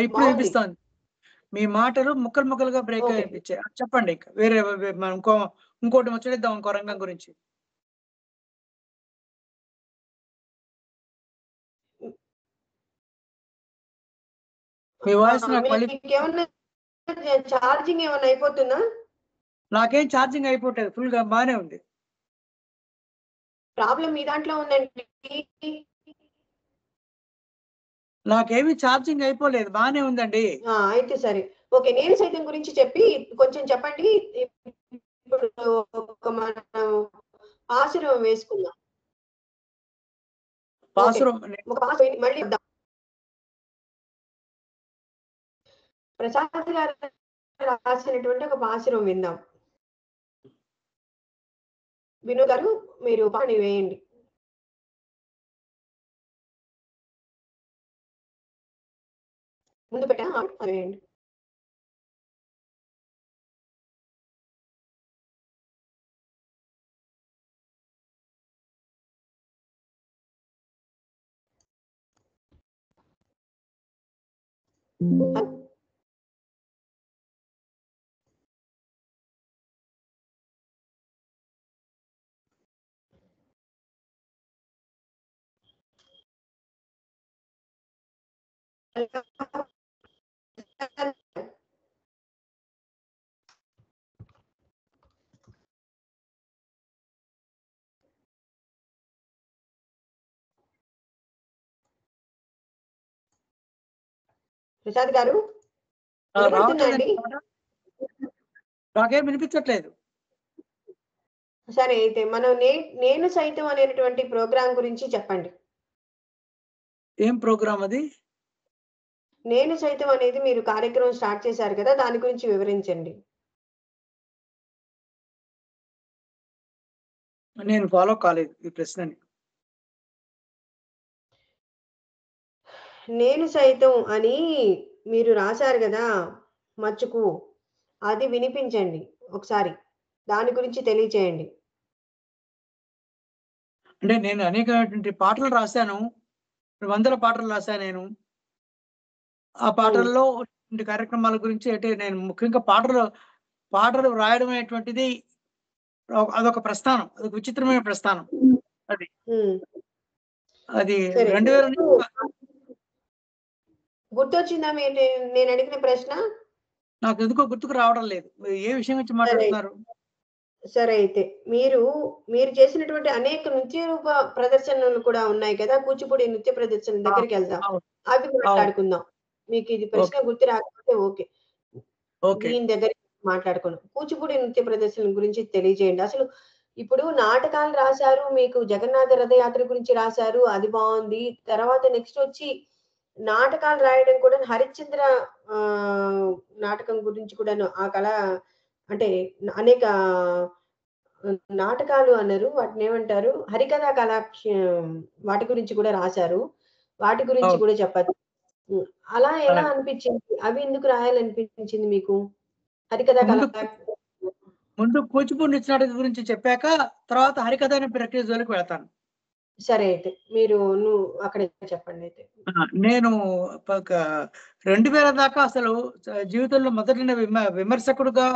ఇప్పుడు వినిపిస్తుంది. మీ మాటలు ముక్కలు ముక్కలుగా బ్రేక్ అనిపించాయి. చెప్పండి, ఇంకా వేరే మనం ఇంకోటి ముచ్చటిద్దాం, ఇంకో రంగం గురించి. మీ వాయిస్ నాకు మళ్ళీ ఛార్జింగ్ ఏమన్నా అయిపోతుందా? నాకేం ఛార్జింగ్ అయిపోతుంది, ఫుల్ గా బానే ఉంది. ప్రాబ్లం మీ దాంట్లో ఉందండి. నాకేమి ఛార్జింగ్ అయిపోలేదు, బానే ఉందండి. అయితే సరే, ఓకే. నేను సైతం గురించి చెప్పి కొంచెం చెప్పండి. ఇప్పుడు మనం ఆశ్రమం వేసుకుందాం. మళ్ళీ ప్రసాద్ గారు రాసినటువంటి ఒక పాశురం విందాం. విను గారు, మీరు పాని వేయండి. ముందు పెట్టా వేయండి. ప్రసాద్ గారు నాకేం వినిపించట్లేదు. సరే, అయితే మనం నేను సైతం అనేటువంటి ప్రోగ్రాం గురించి చెప్పండి. ఏం ప్రోగ్రామ్ అది? నేను సైతం అనేది మీరు కార్యక్రమం స్టార్ట్ చేశారు కదా, దాని గురించి వివరించండి. నేను ఫాలో కాలేదు ఈ ప్రశ్నని. నేను సైతం అని మీరు రాశారు కదా మచ్చుకు, అది వినిపించండి ఒకసారి, దాని గురించి తెలియచేయండి. అంటే నేను అనేకటువంటి పాటలు రాశాను, 100 పాటలు రాశాను నేను. ఆ పాటల్లో కార్యక్రమాల గురించి అంటే నేను ముఖ్యంగా పాటలు రాయడం అనేటువంటిది అదొక ప్రస్థానం, అదొక విచిత్రమైన ప్రస్థానం. అది 2000 గుర్తొచ్చిందా నేను అడిగిన ప్రశ్న? నాకు ఎందుకో గుర్తుకు రావడం లేదు. ఏ విషయం గురించి మాట్లాడుతున్నారు? సరే, అయితే మీరు చేసినటువంటి అనేక నృత్య రూప ప్రదర్శనలు కూడా ఉన్నాయి కదా, కూచిపూడి నృత్య ప్రదర్శన దగ్గరికి వెళ్దాం, అవి మాట్లాడుకుందాం. మీకు ఇది ప్రశ్న గుర్తు రాకపోతే ఓకే, ఓకే. దీని దగ్గర మాట్లాడుకోను. కూచిపూడి నృత్య ప్రదర్శన గురించి తెలియజేయండి. అసలు ఇప్పుడు నాటకాలు రాశారు, మీకు జగన్నాథ రథయాత్ర గురించి రాశారు, అది బాగుంది. తర్వాత నెక్స్ట్ వచ్చి నాటకాలు రాయడం కూడా హరిశ్చంద్ర నాటకం గురించి కూడాను ఆ కళ అంటే అనేక నాటకాలు అన్నారు, వాటిని ఏమంటారు, హరికథా వాటి గురించి కూడా రాశారు. వాటి గురించి కూడా చెప్పచ్చు. అలా ఎలా అనిపించింది? అవి ఎందుకు రాయాలనిపించింది మీకు? హరికథా ముందు కూచిపూడి నృత్య నాటకం గురించి చెప్పాక తర్వాత హరికథ అనే ప్రక్రియ జోలికి వెళ్తాను. సరే, అయితే నువ్వు అక్కడ చెప్పండి. అయితే నేను 2000 దాకా అసలు జీవితంలో మొదటి విమర్శకుడుగా,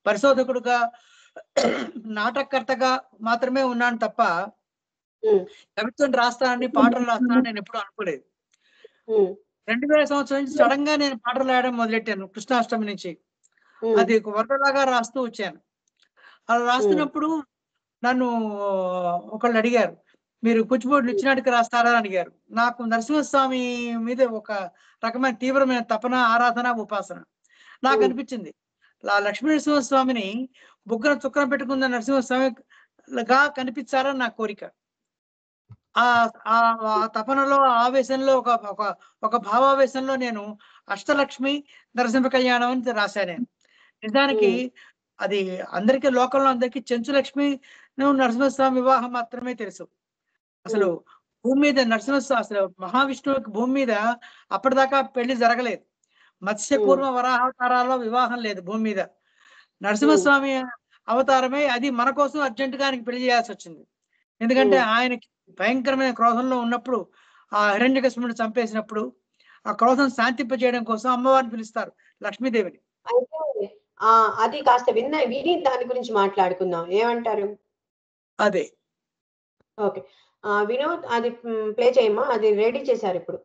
పరిశోధకుడుగా, నాటకకర్తగా మాత్రమే ఉన్నాను తప్ప కవిత్వం రాస్తానని, పాటలు రాస్తానని నేను ఎప్పుడు అనుకోలేదు. 2000 సంవత్సరం నుంచి సడన్ గా నేను పాటలు రాయడం మొదలెట్టాను. కృష్ణాష్టమి నుంచి అది వరదలాగా రాస్తూ వచ్చాను. అలా రాస్తున్నప్పుడు నన్ను ఒకళ్ళు అడిగారు, మీరు కూచిపూడి నృత్య నాటక రాస్తారా అని అడిగారు. నాకు నరసింహస్వామి మీద ఒక రకమైన తీవ్రమైన తపన, ఆరాధన, ఉపాసన. నాకు అనిపించింది లక్ష్మీ నరసింహస్వామిని బుగ్గన చుక్కన పెట్టుకున్న నరసింహస్వామిగా కనిపించాలని నా కోరిక. ఆ తపనలో, ఆవేశంలో, ఒక భావావేశంలో నేను అష్టలక్ష్మి నరసింహ కళ్యాణం అని రాశాను నేను. నిజానికి అది అందరికీ, లోకంలో అందరికీ చెంచులక్ష్మి నరసింహస్వామి వివాహం మాత్రమే తెలుసు. అసలు భూమి మీద నరసింహస్వామి, అసలు మహావిష్ణువుకి భూమి మీద అప్పటిదాకా పెళ్లి జరగలేదు. మత్స్య పూర్వ వరాహావతారాల్లో వివాహం లేదు భూమి మీద. నరసింహస్వామి అవతారమే అది. మన కోసం అర్జెంట్ గా ఆయనకి పెళ్లి చేయాల్సి వచ్చింది. ఎందుకంటే ఆయనకి భయంకరమైన క్రోధంలో ఉన్నప్పుడు, ఆ హిరణ్యకశిపుని చంపేసినప్పుడు ఆ క్రోధం శాంతింపజేయడం కోసం అమ్మవారిని పిలుస్తారు, లక్ష్మీదేవిని. అది కాస్త విని దాని గురించి మాట్లాడుకుందాం, ఏమంటారు? అదే. ఓకే, వినోద్ అది ప్లే చేయమ్మా, అది రెడీ చేశారు ఇప్పుడు.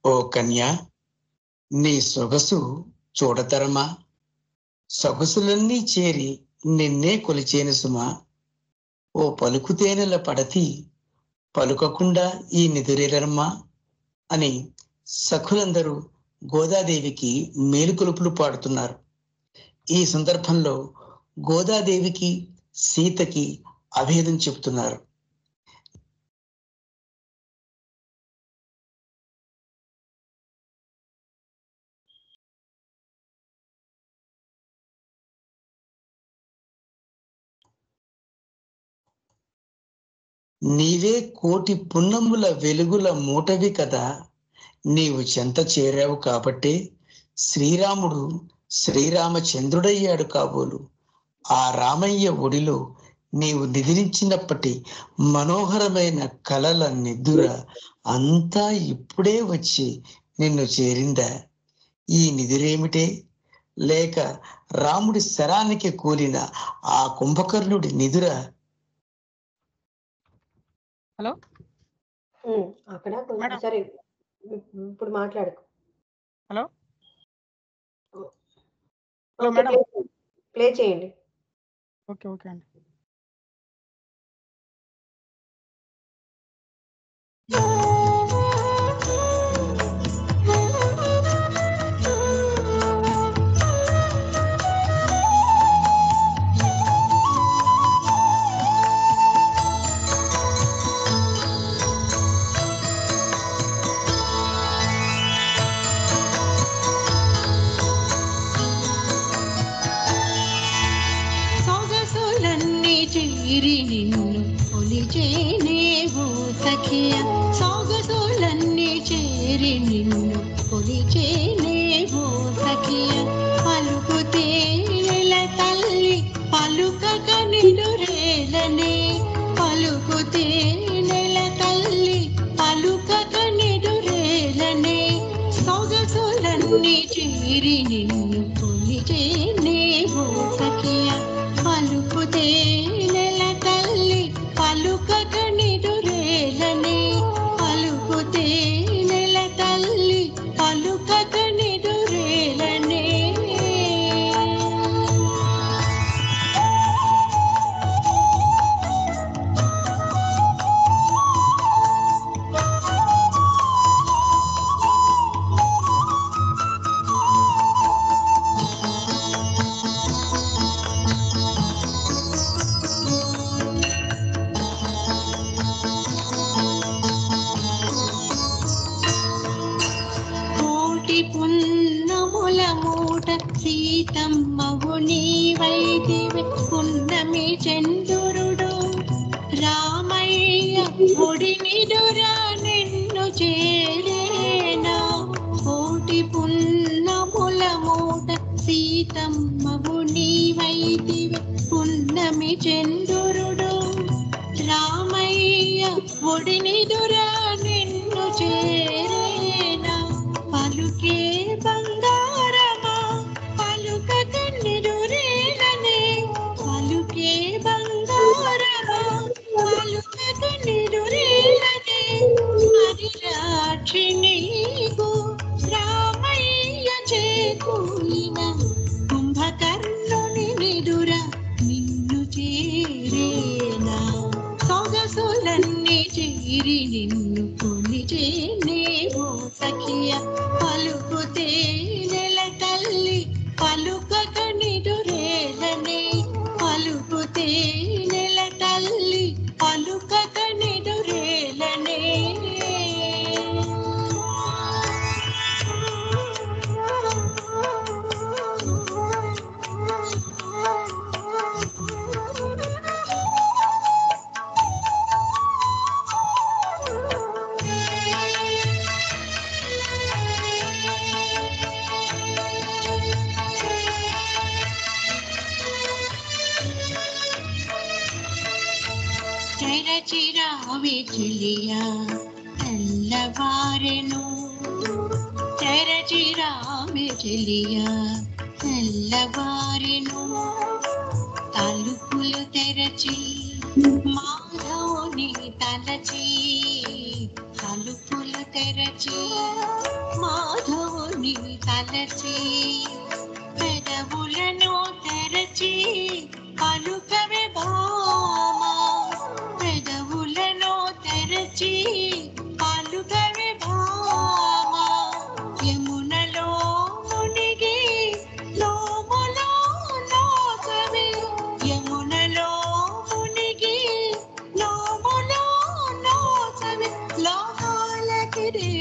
ఓ కన్యా, నీ సొగసు చూడతరమా, సొగసులన్నీ చేరి నిన్నే కొలిచేను సుమా. ఓ పలుకుతేనెల పడతి పలుకకుండా ఈ నిదురేరమ్మా అని సఖులందరూ గోదాదేవికి మేలుకొలుపులు పాడుతున్నారు. ఈ సందర్భంలో గోదాదేవికి, సీతకి అభేదం చెబుతున్నారు. నీవే కోటి పున్నముల వెలుగుల మూటవి కదా, నీవు చెంత చేరావు కాబట్టే శ్రీరాముడు శ్రీరామచంద్రుడయ్యాడు కాబోలు. ఆ రామయ్య ఒడిలో నీవు నిద్రించినప్పటి మనోహరమైన కలల నిద్ర అంతా ఇప్పుడే వచ్చి నిన్ను చేరిందా? ఈ నిదురేమిటే? లేక రాముడి శరానికి కూలిన ఆ కుంభకర్ణుడి నిదుర? హలో, అక్కడ సరే, ఇప్పుడు మాట్లాడుకో. హలో, ప్లే చేయండి. ఓకే ఓకే అండి. చేరి నిన్ను కొలిచేనేవో సఖియ, సొగసులన్నీ చేరి నిన్ను కొలిచేనేవో సఖియ. పలుకుతే నెల తల్లి పలుకక నిదురేలనే, పలుకుతే నెల తల్లి పలుకక నిదురేలనే. సొగసులన్నీ చేరి నిన్ను కొలిచేనేవో సఖియ, పలుకుతే నెల తల్లి పలుకక నిదురేలనే. పున్నమి చంద్రుడు రామయ్య ఒడినిదురా నిన్ను చేరేనా కోటి పున్నముల మూట సీతమ్మవు నీవైతివే పున్నమి చంద్రుడు రామయ్య ఒడినిదురా నిన్ను చేరేనా పలుకే బంగారమా పలుక కన్నిదురేలనే పలుకే బంగారమా పలుక కన్నిదురేలనే హరిరాక్షిణీకు రామయ్య చేకూలిన కుంభకర్ణుని నిదురా నిన్ను చేరేనా సొగసులన్నీ చేరి నిన్ను కొలిచేనేవో సఖియ పలుకుతే నెల తల్లి పలుకక నిదురేలనే పలుకుతే నెల తల్లి పలుకక నిదురేలనే చిరావి చిలియా తెల్లవారెను చిరావి చిలియా తెల్లవారెను తలుపులు తెరచి మాధవుని తలచి తలుపులు తెరచి మాధవుని తలచి పెదవులను తెరచి పలుకవే భామా పెదవులను తెరచి పలుకవే భామా యమునలో మునిగి లోములో లోకవే యమునలో మునిగి లోములో లోకవే లోకాలకిదే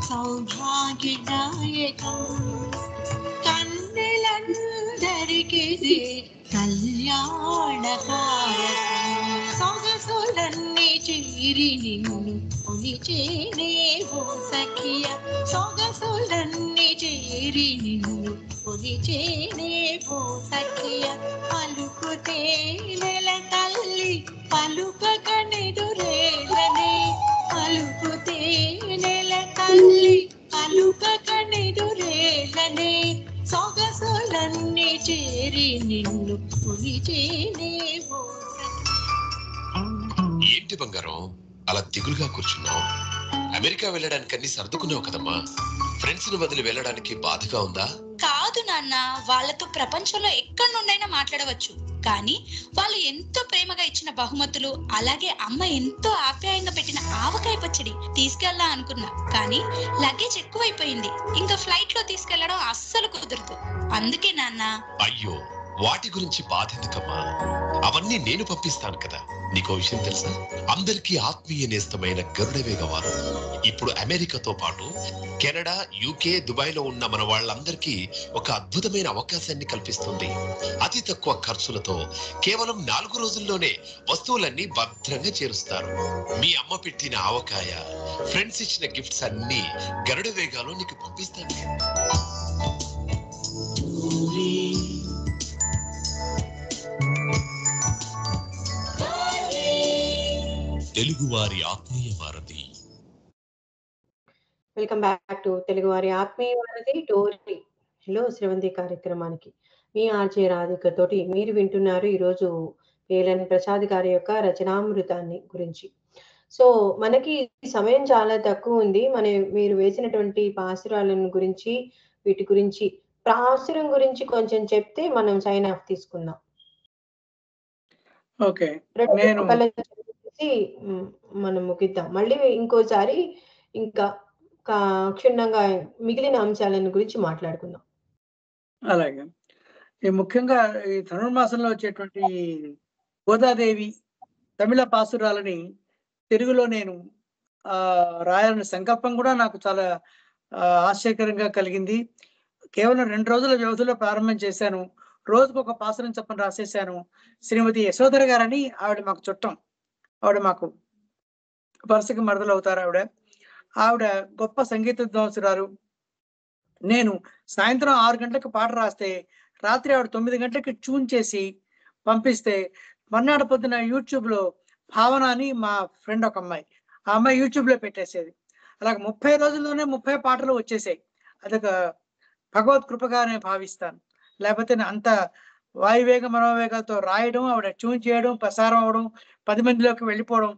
సౌభాగ్యదాయకం కన్నెలందరికిదే కళ్యాణకారకం సొగసులన్నీ చేరి నిన్ను కొలిచేనేవో సఖియ సొగసులన్నీ చేరి నిన్ను కొలిచేనేవో సఖియ పలుకుతే నెల తల్లి పలుకక నిదురేలనే పలుకుతే నెల తల్లి పలుకక నిదురేలనే సొగసులన్నీ చేరి నిన్ను కొలిచేనేవో ఏంటి బంగారం అలా దిగులుగా కూర్చున్నావు? అమెరికా వెళ్ళడానికి అన్ని సర్దుకున్నావు కదమ్మా. ఫ్రెండ్స్ ని వదిలి వెళ్ళడానికి బాధగా ఉందా? కాదు నాన్న, వాళ్ళతో ప్రపంచంలో ఎక్కడి నుండైనా మాట్లాడవచ్చు. కానీ వాళ్ళు ఎంతో ప్రేమగా ఇచ్చిన బహుమతులు, అలాగే అమ్మ ఎంతో ఆప్యాయంగా పెట్టిన ఆవకాయ పచ్చడి తీసుకెళ్లా అనుకున్నా. కానీ లగేజ్ ఎక్కువైపోయింది. ఇంకా ఫ్లైట్ లో తీసుకెళ్లడం అస్సలు కుదరదు. అందుకే నాన్న. అయ్యో, వాటి గురించి బాధ ఎందుకమ్మా? అవన్నీ నేను పంపిస్తాను కదా. నీకో విషయం తెలుసా? అందరికీ ఆత్మీయ నేస్తమైన గరుడవేగ వారు ఇప్పుడు అమెరికాతో పాటు కెనడా, యూకే, దుబాయ్ లో ఉన్న మన వాళ్ళందరికీ ఒక అద్భుతమైన అవకాశాన్ని కల్పిస్తుంది. అతి తక్కువ ఖర్చులతో కేవలం 4 రోజుల్లోనే వస్తువులన్నీ భద్రంగా చేరుస్తారు. మీ అమ్మ పెట్టిన ఆవకాయ, ఫ్రెండ్స్ ఇచ్చిన గిఫ్ట్స్ అన్ని గరుడ వేగాలో నీకు పంపిస్తాను. తెలుగువారి ఆత్మీయ వారధి. వెల్కమ్ బ్యాక్ టు తెలుగువారి ఆత్మీయ వారధి టోరీ హలో శ్రవంతి కార్యక్రమానికి మీ ఆర్జే రాధిక తోటి మీరు వింటున్నారు ఈరోజు పేలని ప్రసాద్ గారి యొక్క రచనామృతాన్ని గురించి. సో మనకి సమయం చాలా తక్కువ ఉంది. మీరు వేసినటువంటి పాసురాలను గురించి, వీటి గురించి, పాసురం గురించి కొంచెం చెప్తే మనం సైన్ ఆఫ్ తీసుకుందాం. ఓకే, మనం ముగిద్దాం. మళ్ళీ ఇంకోసారి ఇంకా క్షుణ్ణంగా మిగిలిన అంశాలను గురించి మాట్లాడుకుందాం. అలాగే, ముఖ్యంగా ఈ ధనుర్మాసంలో వచ్చేటువంటి గోదాదేవి తమిళ పాసురాలని తెలుగులో నేను రాయాలనే సంకల్పం కూడా నాకు చాలా ఆశ్చర్యకరంగా కలిగింది. కేవలం 2 రోజుల వ్యవధిలో ప్రారంభం చేశాను. రోజుకు ఒక పాసురం చెప్పని రాసేసాను. శ్రీమతి యశోధర గారని ఆవిడ మాకు చుట్టం, ఆవిడ మాకు వరుసకి మరదలు అవుతారు. ఆవిడ గొప్ప సంగీత విద్వాంసురాలు. నేను సాయంత్రం 6 గంటలకు పాట రాస్తే రాత్రి ఆవిడ 9 గంటలకి ట్యూన్ చేసి పంపిస్తే మర్నాడు పొద్దున యూట్యూబ్ లో భావన అని మా ఫ్రెండ్ ఒక అమ్మాయి, ఆ అమ్మాయి యూట్యూబ్ లో పెట్టేసేది. అలాగే 30 రోజుల్లోనే 30 పాటలు వచ్చేసాయి. అదొక భగవత్ కృపగా నేను భావిస్తాను. లేకపోతే అంత వాయువేగ మనోవేగాలతో రాయడం, ఆవిడ ట్యూన్ చేయడం, ప్రసారం అవడం, 10 మందిలోకి వెళ్ళిపోవడం,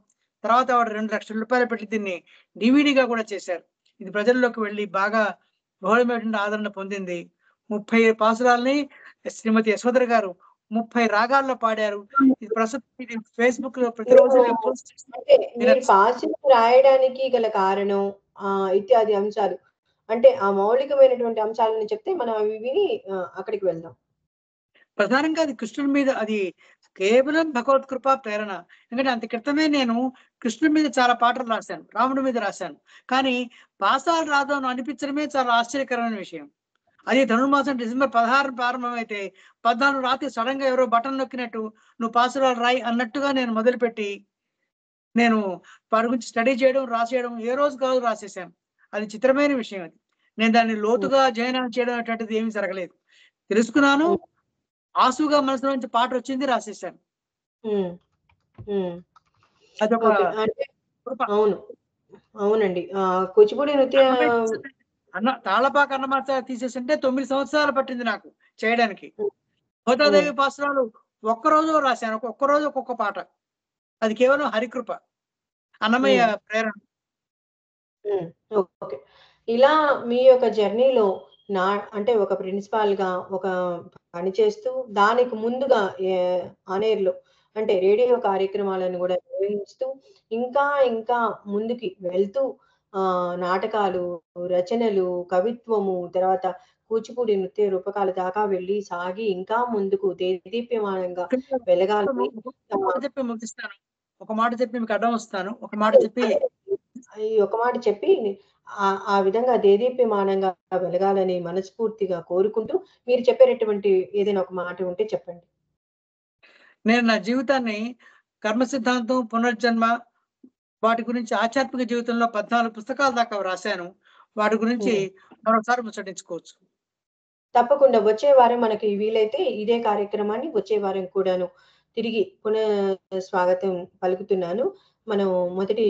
తర్వాత ఆవిడ 2 లక్షల రూపాయలు పెట్టి దీన్ని డివిడిగా కూడా చేశారు. ఇది ప్రజల్లోకి వెళ్ళి బాగా బహుళమైనటువంటి ఆదరణ పొందింది. 30 పాసురాల్ని శ్రీమతి యశోధర గారు 30 రాగాల్లో పాడారు. ఇది ప్రస్తుతం ఇది ఫేస్బుక్ లో ప్రతిరోజు పోస్ట్ అంటే మీరు పాసులు రాయడానికి గల కారణం ఇత్యాది అంశాలు, అంటే ఆ మౌలికమైనటువంటి అంశాలను చెప్తే మనం అవి విని అక్కడికి వెళ్దాం. ప్రధానంగా అది కృష్ణుడి మీద, అది కేవలం భగవత్ కృప ప్రేరణ. ఎందుకంటే అంత క్రితమే నేను కృష్ణుడి మీద చాలా పాటలు రాశాను, రాముడి మీద రాశాను. కానీ పాసాలు రాదాను అనిపించడమే చాలా ఆశ్చర్యకరమైన విషయం. అది ధనుర్మాసం డిసెంబర్ 16 ప్రారంభమైతే 14 రాత్రి సడన్ గా ఎవరో బటన్ నొక్కినట్టు నువ్వు పాసురాలు రాయి అన్నట్టుగా నేను మొదలుపెట్టి నేను వాటి గురించి స్టడీ చేయడం, రాసేయడం, ఏ రోజు కాదు రాసేసాను. అది చిత్రమైన విషయం. అది నేను దాన్ని లోతుగా అధ్యయనం చేయడం అటువంటిది ఏమీ జరగలేదు. తెలుసుకున్నాను, ఆసుగా మనసులో నుంచి పాట వచ్చింది, రాసేసాను. అదొక అవును, అవునండి. కూచిపూడి నృత్య తాళపాక అన్నమాట తీసేసింటే 9 సంవత్సరాలు పట్టింది నాకు చేయడానికి. గోదాదేవి పాసురాలు ఒక్కరోజు రాశాను, ఒక్కరోజు ఒక్కొక్క పాట. అది కేవలం హరికృప, అన్నమయ్య ప్రేరణ. ఓకే. ఇలా మీ యొక్క జర్నీలో అంటే ఒక ప్రిన్సిపాల్ గా ఒక పని చేస్తూ దానికి ముందుగా ఆనేర్లో అంటే రేడియో కార్యక్రమాలను కూడా నిర్వహిస్తూ ఇంకా ఇంకా ముందుకి వెళ్తూ నాటకాలు, రచనలు, కవిత్వము, తర్వాత కూచిపూడి నృత్య రూపకాల దాకా వెళ్ళి సాగి ఇంకా ముందుకు దేదీప్యమానంగా వెలగాలని చెప్పి ముగిస్తాను. ఒక మాట చెప్పి మీకు అడ్డం వస్తాను. ఒక మాట చెప్పి ఆ విధంగా దేదీప్యమానంగా వెలగాలని మనస్ఫూర్తిగా కోరుకుంటూ మీరు చెప్పేటటువంటి ఏదైనా ఒక మాట ఉంటే చెప్పండి. నేను నా జీవితాన్ని కర్మ సిద్ధాంతం, పునర్జన్మ, వాటి గురించి ఆధ్యాత్మిక జీవితంలో 14 పుస్తకాల దాకా రాశాను. వాటి గురించి మరోసారి ముచ్చటించుకోవచ్చు. తప్పకుండా వచ్చే వారం మనకి వీలైతే ఇదే కార్యక్రమాన్ని వచ్చే వారం కూడాను తిరిగి స్వాగతం పలుకుతున్నాను. మనం మొదటి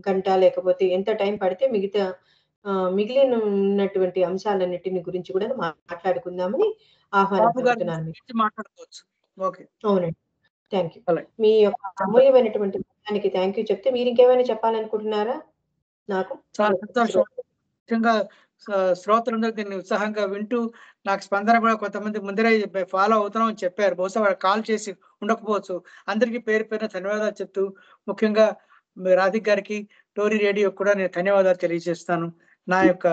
గంట లేకపోతే ఎంత టైం పడితే మిగిలిన ఉన్నటువంటి అంశాలన్నిటిని గురించి కూడా మాట్లాడుకుందామని ఆహ్వానిస్తున్నాను. అవునండి, థ్యాంక్ యూ. మీ యొక్క అమూల్యమైనటువంటి సమయానికి థ్యాంక్ యూ చెప్తే మీరు ఇంకేమైనా చెప్పాలనుకుంటున్నారా? నాకు చాలా సంతోషం. ముఖ్యంగా శ్రోతలందరూ దీన్ని ఉత్సాహంగా వింటూ నాకు స్పందన కూడా కొంతమంది ముందరే ఫాలో అవుతున్నామని చెప్పారు. బహుశా వాళ్ళు కాల్ చేసి ఉండకపోవచ్చు. అందరికీ పేరు పేరున ధన్యవాదాలు చెప్తూ, ముఖ్యంగా రాధిక్ గారికి, టోరీ రేడియో కూడా నేను ధన్యవాదాలు తెలియజేస్తాను. నా యొక్క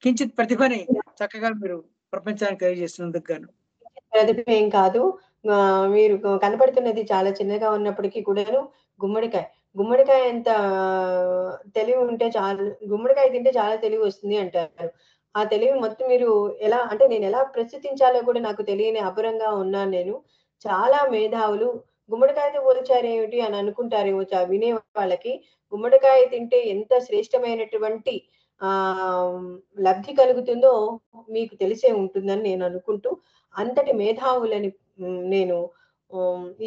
కించిత్ ప్రతిభని చక్కగా మీరు ప్రపంచానికి తెలియజేస్తున్నందుకు గాను. ప్రతిభ ఏం కాదు, మీరు కనపడుతున్నది చాలా చిన్నగా ఉన్నప్పటికీ కూడాను గుమ్మడికాయ ఎంత తెలివి ఉంటే చాలు, గుమ్మడికాయ తింటే చాలా తెలివి వస్తుంది అంటారు. ఆ తెలివి మొత్తం మీరు ఎలా అంటే నేను ఎలా ప్రస్తుతించాలో కూడా నాకు తెలియని అపరంగా ఉన్నాను నేను. చాలా మేధావులు గుమ్మడికాయతో పోల్చారు ఏమిటి అని అనుకుంటారేమో వినే వాళ్ళకి. గుమ్మడికాయ తింటే ఎంత శ్రేష్టమైనటువంటి లబ్ధి కలుగుతుందో మీకు తెలిసే ఉంటుందని నేను అనుకుంటూ, అంతటి మేధావులని నేను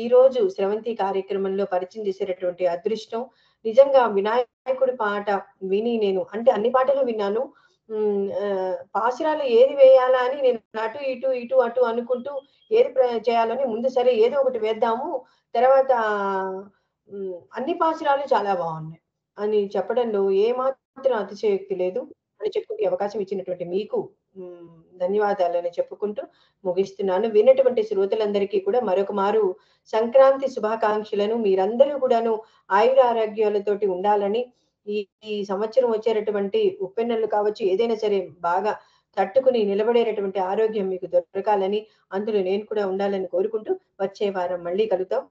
ఈ రోజు స్రవంతి కార్యక్రమంలో పరిచయం చేసేటటువంటి అదృష్టం. నిజంగా వినాయకుడి పాట విని నేను అంటే అన్ని పాటలు విన్నాను. పాసురాలు ఏది వేయాలా అని నేను అటు ఇటు ఇటు అటు అనుకుంటూ ఏది చేయాలని ముందు సరే ఏదో ఒకటి వేద్దాము, తర్వాత అన్ని పాసురాలు చాలా బాగున్నాయి అని చెప్పడంలో ఏమాత్రం అతిశయోక్తి లేదు అని చెప్పుకునే అవకాశం ఇచ్చినటువంటి మీకు ధన్యవాదాలని చెప్పుకుంటూ ముగిస్తున్నాను. విన్నటువంటి శ్రోతలందరికీ కూడా మరొక మారు సంక్రాంతి శుభాకాంక్షలను. మీరందరూ కూడాను ఆయుర ఆరోగ్యాలతోటి ఉండాలని, ఈ సంవత్సరం వచ్చేటటువంటి ఉప్పెన్నెలు కావచ్చు ఏదైనా సరే బాగా తట్టుకుని నిలబడేటటువంటి ఆరోగ్యం మీకు దొరకాలని, అందులో నేను కూడా ఉండాలని కోరుకుంటూ వచ్చే వారం మళ్ళీ కలుద్దాం.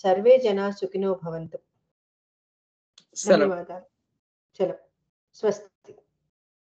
సర్వే జన సుఖినో భవంతు. ధన్యవాదాలు. చలో, స్వస్తి.